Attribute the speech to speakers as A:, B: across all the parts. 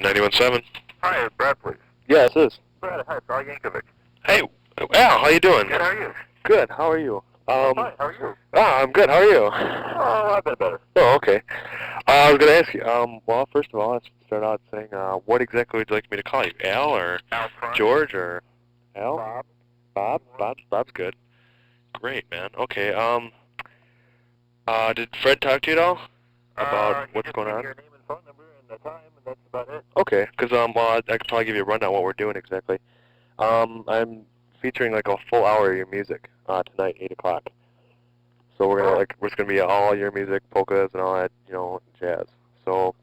A: 91.7.
B: Hi, Brad, please.
A: Yeah, it is.
B: Brad, hi, it's Al Yankovic.
A: Hey, Al, how you doing?
B: Good, how are you?
A: Good, how are you?
B: Hi, how are you?
A: I'm good, how are you?
B: Oh, I've been better.
A: Oh, okay. I was going to ask you, well, first of all, let's start out saying, what exactly would you like me to call you? Al, or
B: Al Front.
A: George, or Al?
B: Bob.
A: Bob's good. Great, man. Okay, did Fred talk to you at all? About what's going on?
B: Your name and phone number and the time, and that's about it.
A: Okay, because, well, I could probably give you a rundown of what we're doing exactly. I'm featuring like a full hour of your music tonight, 8 o'clock. So we're gonna it's gonna be all your music, polkas and all that, jazz. So,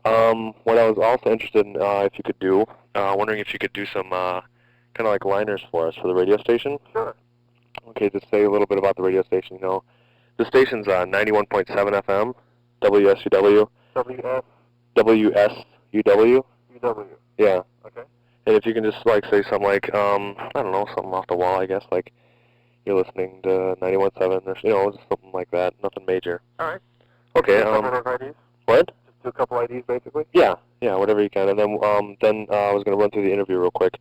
A: what I was also interested in, if you could do, wondering if you could do some kind of like liners for us for the radio station.
B: Sure.
A: Okay, just say a little bit about the radio station. The station's 91.7 FM, WSUW. WSUW.
B: UW.
A: Yeah.
B: Okay.
A: And if you can just like say something like, I don't know, something off the wall, I guess, like you're listening to 91.7 or, just something like that. Nothing major.
B: All right.
A: Okay.
B: A couple of IDs?
A: What?
B: Just do a couple IDs, basically?
A: Yeah, whatever you can. And then I was going to run through the interview real quick.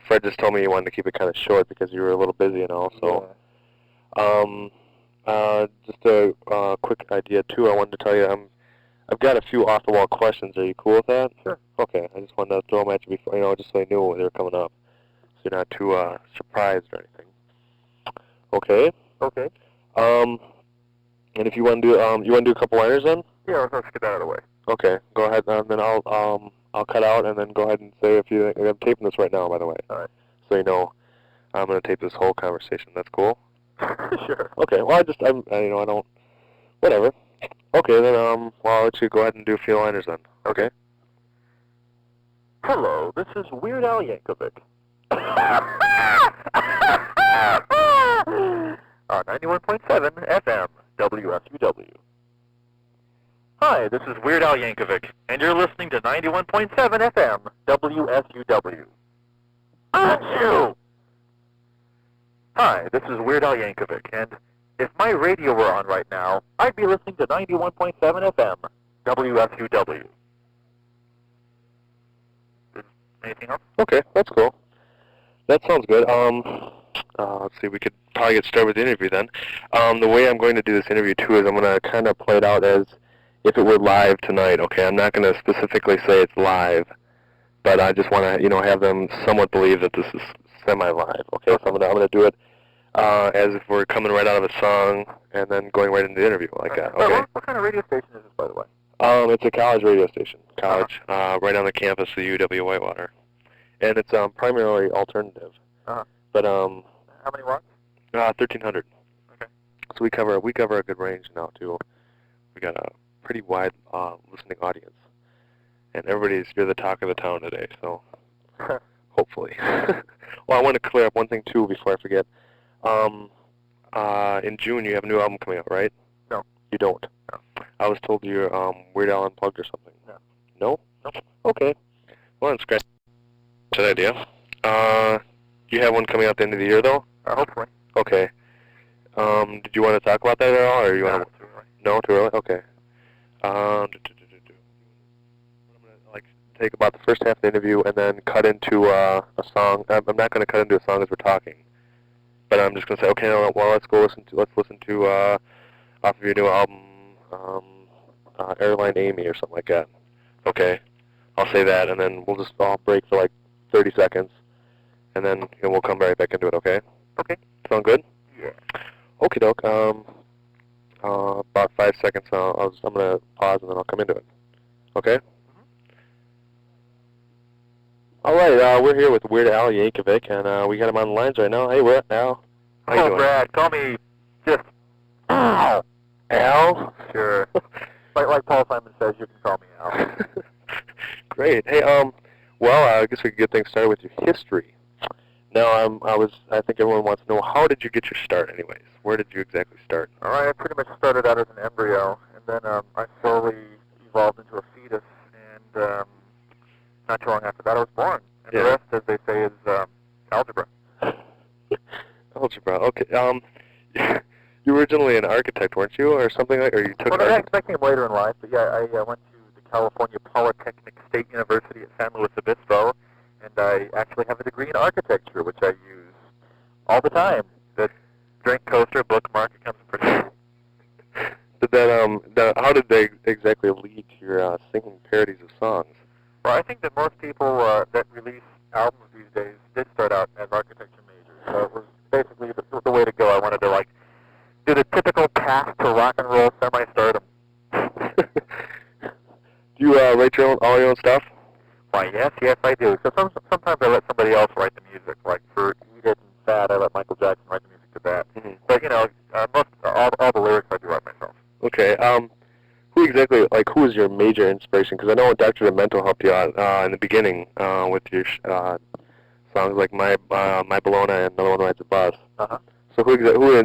A: Fred just told me you wanted to keep it kind of short because you were a little busy and all, so. Yeah. Just a quick idea, too. I wanted to tell you, I've got a few off-the-wall questions. Are you cool with that?
B: Sure.
A: Okay. I just wanted to throw them at you before, just so you knew they were coming up, so you're not too surprised or anything. Okay.
B: Okay.
A: And if you want to do a couple liners then?
B: Yeah, let's get that out of the way.
A: Okay. Go ahead, and then I'll cut out, and then go ahead and say if you. I'm taping this right now, by the way.
B: All right.
A: So you know, I'm gonna tape this whole conversation. That's cool.
B: Sure.
A: Okay. Well, I don't. Whatever. Okay, then, well, I'll let you go ahead and do a few liners then. Okay?
B: Hello, this is Weird Al Yankovic. 91.7 FM, WSUW. Hi, this is Weird Al Yankovic, and you're listening to 91.7 FM, WSUW. Achoo! Hi, this is Weird Al Yankovic, and if my radio were on right now, I'd be listening to 91.7 FM, WSUW. Anything else?
A: Okay, that's cool. That sounds good. Let's see, we could probably get started with the interview then. The way I'm going to do this interview, too, is I'm going to kind of play it out as if it were live tonight, okay? I'm not going to specifically say it's live, but I just want to, have them somewhat believe that this is semi-live, okay? So I'm going to do it as if we're coming right out of a song and then going right into the interview like that, okay?
B: What kind of radio station is this, by the way?
A: It's a college radio station, right on the campus of UW Whitewater. And it's primarily alternative. But
B: how many watts?
A: 1,300.
B: Okay.
A: So we cover a good range now too. We got a pretty wide listening audience, and you're the talk of the town today. So hopefully. Well, I want to clear up one thing too before I forget. In June you have a new album coming out, right?
B: No.
A: You don't.
B: No.
A: I was told you're Weird Al Unplugged or something.
B: No.
A: No?
B: Nope.
A: Okay. Well, then scratch that idea. You have one coming out at the end of the year, though?
B: Hopefully.
A: Okay. Did you want to talk about that at all, or you want to?
B: Too early.
A: No, too early. Okay. I'm gonna take about the first half of the interview and then cut into a song. I'm not gonna cut into a song as we're talking, but I'm just gonna say, okay, well, let's listen to off of your new album, Airline Amy or something like that. Okay. I'll say that, and then we'll just all break for like 30 seconds. And then we'll come right back into it, okay?
B: Okay.
A: Sound good?
B: Yeah.
A: Okie doke. About 5 seconds. I'm gonna pause and then I'll come into it. Okay? All right. We're here with Weird Al Yankovic, and we got him on the lines right now. Hey, Weird Al. How you doing?
B: Brad. Call me just Al.
A: Al?
B: Sure. like Paul Simon says, you can call me Al.
A: Great. Hey, well, I guess we could get things started with your history. Now, I think everyone wants to know, how did you get your start anyways? Where did you exactly start?
B: All right, I pretty much started out as an embryo, and then I slowly evolved into a fetus, and not too long after that I was born. And the rest, as they say, is algebra.
A: Algebra, okay. You were originally an architect, weren't you, or something like? Or you took?
B: Well, I came later in life, but yeah, I went to the California Polytechnic State University at San Luis Obispo, and I actually have a degree in architecture, which I use all the time. The drink coaster, bookmark, it comes pretty easy.
A: How did they exactly lead to your singing parodies of songs?
B: Well, I think that most people that release albums these days did start out as architecture majors. So it was basically the way to go. I wanted to, like, do the typical path to rock and roll semi-stardom.
A: Do you write all your own stuff?
B: Why, yes, I do. So sometimes I let somebody else write the music. Like for Eat It and Fat, I let Michael Jackson write the music to that.
A: Mm-hmm.
B: But, you know, all the lyrics I do write myself.
A: Okay. Who was your major inspiration? Because I know Dr. Demento helped you out in the beginning with your songs like My Bologna and Another One Rides a Bus.
B: Uh-huh.
A: So who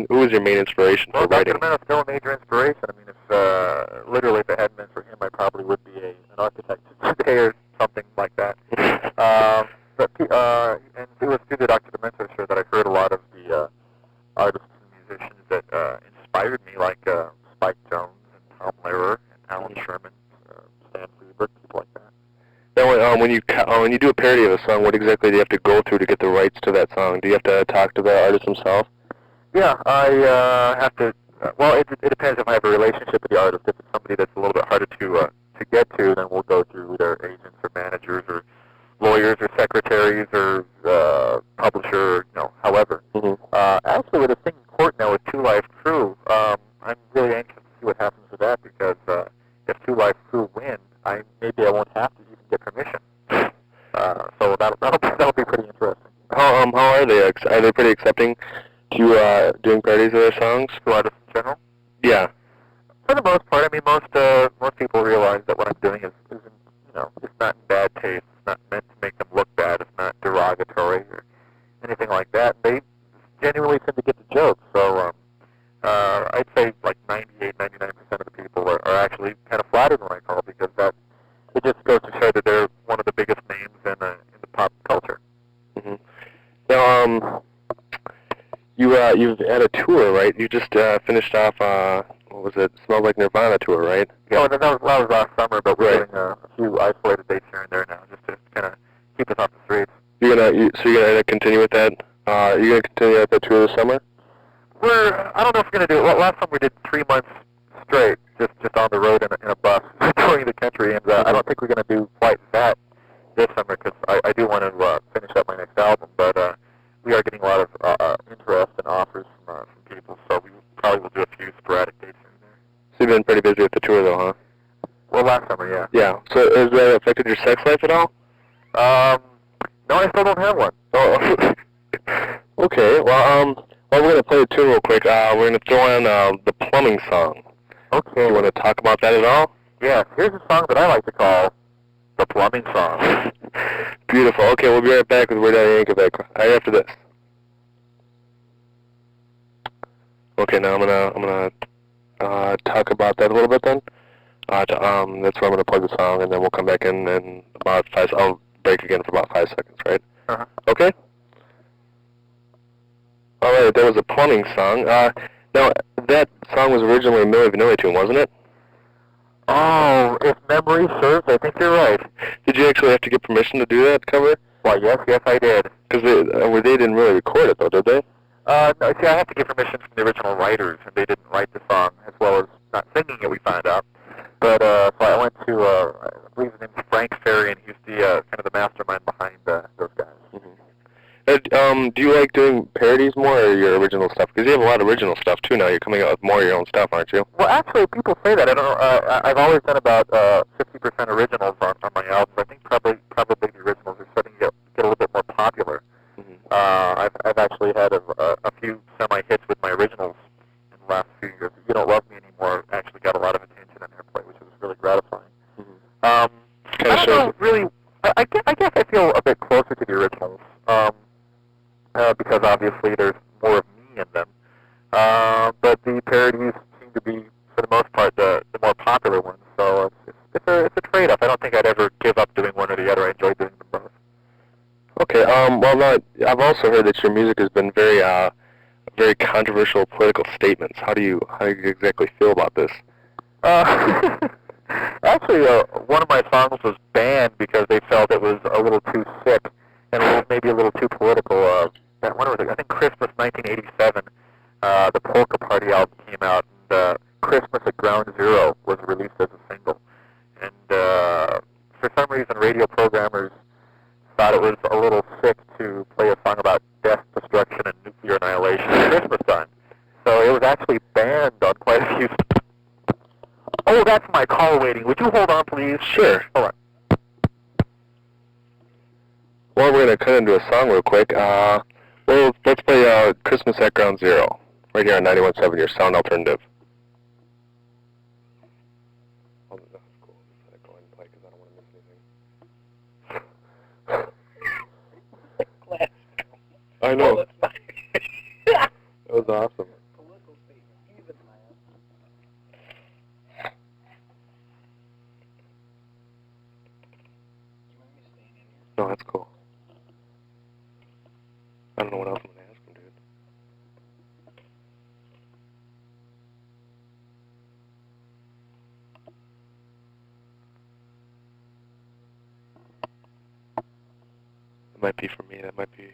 A: was your main inspiration for writing?
B: Dr. Demento's still a major inspiration. I mean, if it hadn't been for him, I probably would be an architect today or something like that. And it was through the Dr. Demento show that I heard a lot of the artists and musicians that inspired me, like Spike Jones and Tom Lehrer and Alan Sherman, Stan Freberg, people like that.
A: Now, when you do a parody of a song, what exactly do you have to go through to get the rights to that song? Do you have to talk to the artist himself?
B: Yeah, I have to. Well, it depends if I have a relationship with the artist. If it's somebody that's a little bit harder to get to, then we'll go through their agents or managers or lawyers or secretaries or publisher, or, however.
A: Mm-hmm.
B: Actually, with a thing in court now with Two Live Crew, I'm really anxious to see what happens with that because if Two Live Crew win, maybe I won't have to even get permission. So that'll be pretty interesting.
A: How are they? Are they pretty accepting to doing parodies of their songs?
B: For artists in general?
A: Yeah.
B: For the most part, I mean, most people realize that what I'm doing isn't, it's not in bad taste. It's not meant to make them look bad. It's not derogatory or anything like that. They genuinely tend to get the joke. So I'd say like 98, 99% of the people are actually kind of flattered when I call because it just goes to show that they're one of the biggest names in the pop culture.
A: Mm-hmm. Now, you've had a tour, right? You just finished off, what was it? Smells Like Nirvana tour, right?
B: Yeah, that was last summer, but we're doing a few isolated dates here and there now, just to kind of keep us off the streets.
A: So you're gonna continue with that? You're gonna continue with that tour this summer?
B: I don't know if we're gonna do it. Well, last summer we did 3 months straight, just on the road in a bus, touring the country, and I don't think we're gonna do quite that this summer because I do want to finish up my next album, but we are getting a lot of interest and offers from people, so we probably will do a few sporadic dates here and there.
A: So you've been pretty busy with the tour, though, huh?
B: Well, last summer, yeah.
A: Yeah. So has that affected your sex life at all?
B: No, I still don't have one.
A: Oh. Okay. Well, we're gonna play a tune real quick. We're gonna throw in the plumbing song.
B: Okay.
A: You want to talk about that at all?
B: Yeah. Here's a song that I like to call the plumbing song.
A: Beautiful. Okay, we'll be right back with Weird Al Yankovic right after this. Okay, now I'm gonna talk about that a little bit then. That's where I'm gonna play the song, and then we'll come back in about 5. I'll break again for about 5 seconds, right?
B: Uh-huh.
A: Okay. All right, that was a plumbing song. Now that song was originally a Milli Vanilli tune, wasn't it?
B: Oh, if memory serves, I think you're right.
A: Did you actually have to get permission to do that cover?
B: Why, yes, I did.
A: Because they didn't really record it, though, did they?
B: No, see, I have to get permission from the original writers, and they didn't write the song, as well as not singing it, we found out. But, so I went to, I believe his name's Frank Ferry, and he's the, kind of the mastermind behind those guys.
A: Mm-hmm. Do you like doing parodies more or your original stuff? Because you have a lot of original stuff, too, now. You're coming out with more of your own stuff, aren't you?
B: Well, actually, people say that. I don't know. I've always done about 50% originals on my albums. I think probably the originals are starting to get a little bit more popular. Mm-hmm. I've actually had a few semi-hits with my originals in the last few years. You Don't Love Me Anymore actually got a lot of attention and airplay, which was really gratifying. Mm-hmm. I don't know, really. I guess I feel a bit closer to the originals. Because obviously there's more of me in them. But the parodies seem to be, for the most part, the more popular ones. So it's a trade-off. I don't think I'd ever give up doing one or the other. I enjoy doing them both. Okay.
A: Well, I've also heard that your music has been very controversial political statements. How do you exactly feel about this?
B: Actually, actually, one of my songs was banned because they felt it was a little too sick and maybe a little too political. When was it? I think Christmas 1987, the Polka Party album came out, and Christmas at Ground Zero was released as a single. And for some reason, radio programmers thought it was a little sick to play a song about death, destruction, and nuclear annihilation at Christmas time. So it was actually banned on quite a few. Oh, that's my call waiting. Would you hold on, please?
A: Sure.
B: Hold on.
A: Well, we're going to cut into a song real quick. Well, let's play Christmas at Ground Zero, right here on 91.7, your sound alternative. Oh, that's cool. Just let it go ahead and play because I don't want to miss anything. I know. That was awesome. No, that's cool. I don't know what else I'm going to ask him, dude. It might be for me. That might be...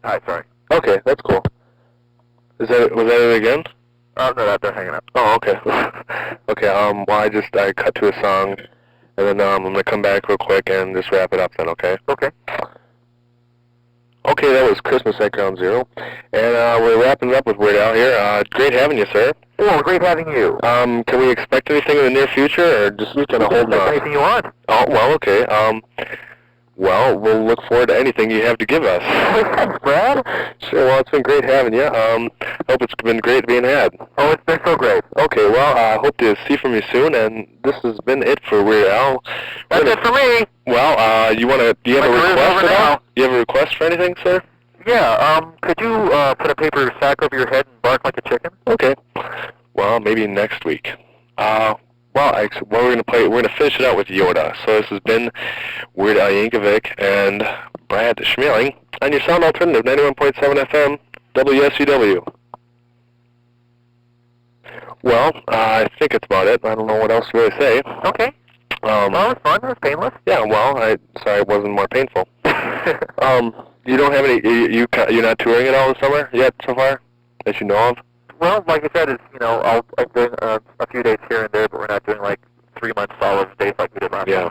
B: Hi, sorry.
A: Okay, that's cool. Was that it again?
B: Oh, no, they're hanging up.
A: Oh, okay. Okay, well, I cut to a song, and then I'm going to come back real quick and just wrap it up then, okay?
B: Okay.
A: Okay, that was Christmas at Ground Zero, and we're wrapping it up with Weird Al here. Great having you, sir.
B: Oh, great having you.
A: Can we expect anything in the near future, or just kind of hold on?
B: Anything you want.
A: Oh, well, okay. Well, we'll look forward to anything you have to give us.
B: Thanks, Brad.
A: Sure, well, it's been great having you. Hope it's been great being had.
B: Oh, it's been so great.
A: Okay, well, I hope to see from you soon, and this has been it for Weird Al.
B: That's it for me.
A: Well, do you have a request at all? Do you have a request for anything, sir?
B: Yeah, could you put a paper sack over your head and bark like a chicken?
A: Okay. Well, maybe next week. We're gonna finish it out with Yoda. So this has been Weird Al Yankovic and Brad Schmaling on your sound alternative 91.7 FM WSUW. Well, I think it's about it. I don't know what else to really say.
B: Okay. Well, it was fun. It was painless.
A: Yeah. Well, sorry it wasn't more painful. You don't have any. You're not touring at all this summer yet so far, that you know of?
B: Well, like I said, I'm doing a few days here and there, but we're not doing like 3 months solid days like we did last time.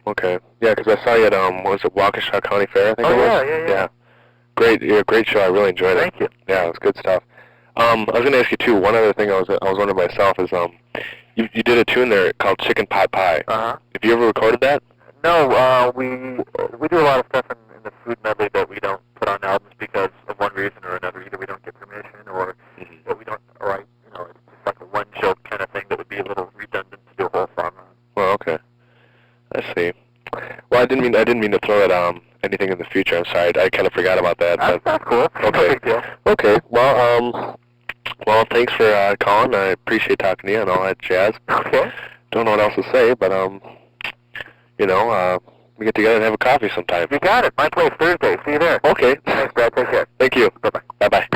A: Okay. Yeah, because I saw you at what was it, Waukesha County Fair? I think it was.
B: Yeah.
A: Great show. I really enjoyed it.
B: Thank you.
A: Yeah, it was good stuff. I was going to ask you too. One other thing I was wondering myself is you did a tune there called Chicken Pot Pie.
B: Uh-huh.
A: Have you ever recorded that?
B: No. We do a lot of stuff in the food medley that we don't put on albums because of one reason or another. Either we don't get permission, or that we don't. Or it's just like a one joke kind of thing that would be a little redundant to do a whole song on.
A: Well, okay. I see. Well, I didn't mean to throw at anything in the future. I'm sorry. I kind of forgot about that.
B: That's cool.
A: Okay.
B: No big deal.
A: Okay. Well, thanks for calling. I appreciate talking to you and all that jazz.
B: Okay.
A: Don't know what else to say, but we get together and have a coffee sometime.
B: You got it. My place Thursday. See you there.
A: Okay.
B: Thanks, Brad. Take care.
A: Thank you.
B: Bye-bye.
A: Bye-bye.